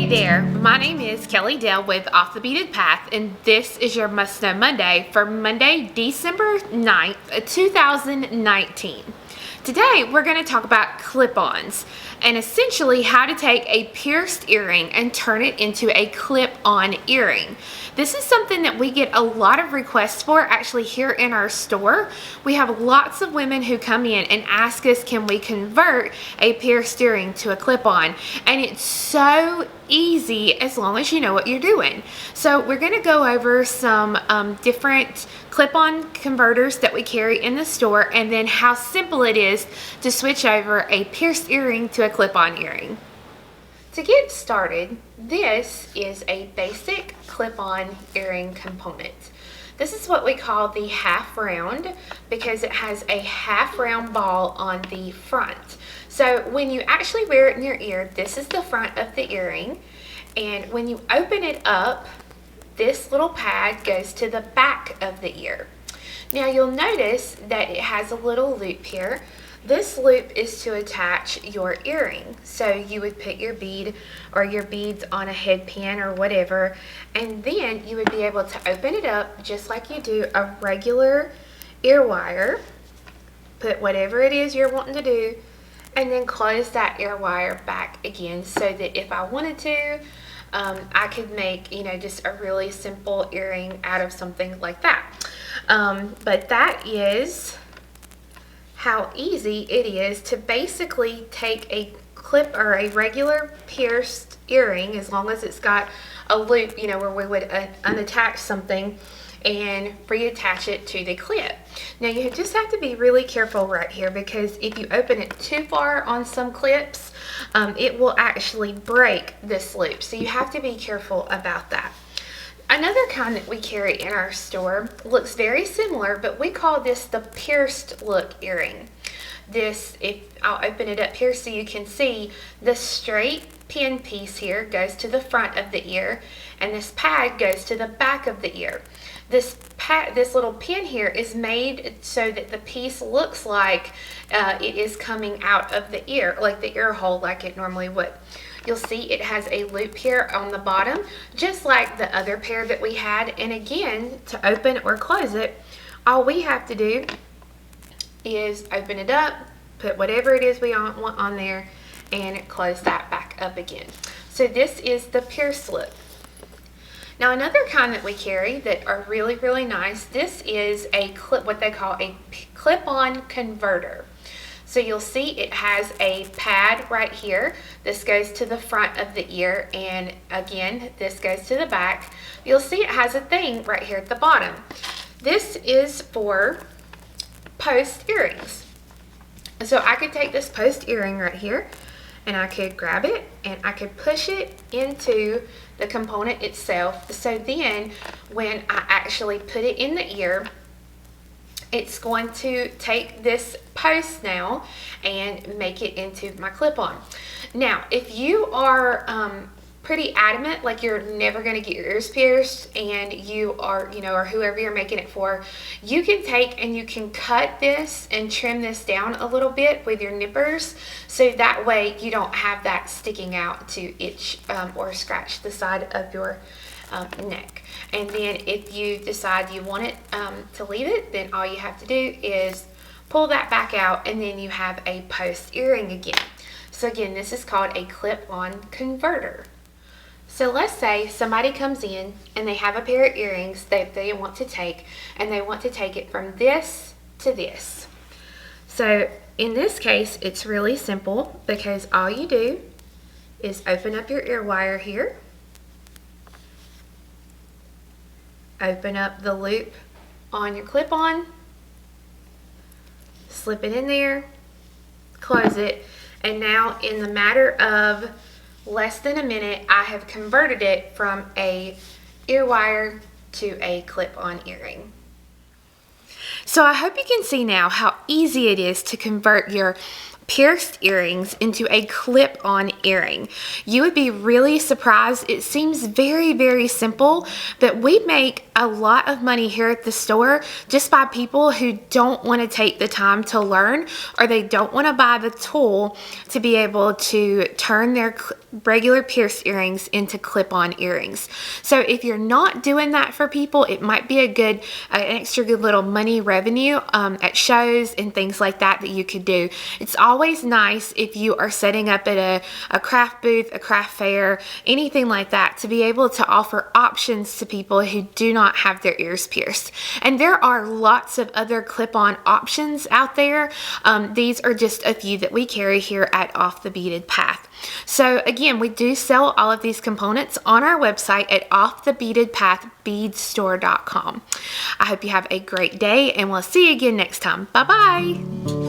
Hey there, my name is Kelly Dell with Off the Beaded Path, and this is your Must Know Monday for Monday, December 9th, 2019. Today, we're going to talk about clip-ons and essentially how to take a pierced earring and turn it into a clip-on earring. This is something that we get a lot of requests for actually here in our store. We have lots of women who come in and ask us, can we convert a pierced earring to a clip-on? And it's so easy as long as you know what you're doing. So we're going to go over some different clip-on converters that we carry in the store, and then how simple it is to switch over a pierced earring to a clip-on earring. To get started, this is a basic clip-on earring component. This is what we call the half round because it has a half round ball on the front. So when you actually wear it in your ear, this is the front of the earring, and when you open it up, this little pad goes to the back of the ear. Now you'll notice that it has a little loop here. This loop is to attach your earring. So you would put your bead or your beads on a headpin or whatever, and then you would be able to open it up just like you do a regular ear wire. Put whatever it is you're wanting to do, and then close that ear wire back again so that if I wanted to, I could make, just a really simple earring out of something like that. But that is how easy it is to basically take a clip or a regular pierced earring, as long as it's got a loop, where we would unattach something and reattach it to the clip. Now you just have to be really careful right here, because if you open it too far on some clips, it will actually break this loop. So you have to be careful about that. Another kind that we carry in our store looks very similar, but we call this the pierced look earring. I'll open it up here so you can see the straight pin piece here goes to the front of the ear, and this pad goes to the back of the ear. This little pin here is made so that the piece looks like it is coming out of the ear, like the ear hole, like it normally would. You'll see it has a loop here on the bottom, just like the other pair that we had. And again, to open or close it, all we have to do is open it up, put whatever it is we want on there, and close that back up again. So this is the pierced look. Now another kind that we carry that are really, really nice, this is what they call a clip-on converter. So you'll see it has a pad right here. This goes to the front of the ear, and again, this goes to the back. You'll see it has a thing right here at the bottom. This is for post earrings. So I could take this post earring right here, and I could grab it and I could push it into the component itself. So then when I actually put it in the ear, it's going to take this post now and make it into my clip-on. Now, if you are pretty adamant, like you're never going to get your ears pierced, and you are, or whoever you're making it for, you can take and you can cut this and trim this down a little bit with your nippers, so that way you don't have that sticking out to itch or scratch the side of your neck. And then if you decide you want it to leave it, then all you have to do is pull that back out, and then you have a post earring again. So again, this is called a clip-on converter. So let's say somebody comes in and they have a pair of earrings that they want to take, and they want to take it from this to this. So in this case, it's really simple, because all you do is open up your ear wire here, open up the loop on your clip-on, slip it in there, close it, and now in the matter of less than a minute, I have converted it from a ear wire to a clip-on earring. So I hope you can see now how easy it is to convert your pierced earrings into a clip-on earring. You would be really surprised. It seems very, very simple, but we make a lot of money here at the store just by people who don't want to take the time to learn, or they don't want to buy the tool to be able to turn their regular pierced earrings into clip-on earrings. So if you're not doing that for people, it might be an extra good little money revenue at shows and things like that you could do. It's always nice if you are setting up at a craft booth, a craft fair, anything like that, to be able to offer options to people who do not have their ears pierced. And there are lots of other clip-on options out there. These are just a few that we carry here at Off the Beaded Path. So again, we do sell all of these components on our website at offthebeadedpathbeadstore.com. I hope you have a great day, and we'll see you again next time. Bye-bye.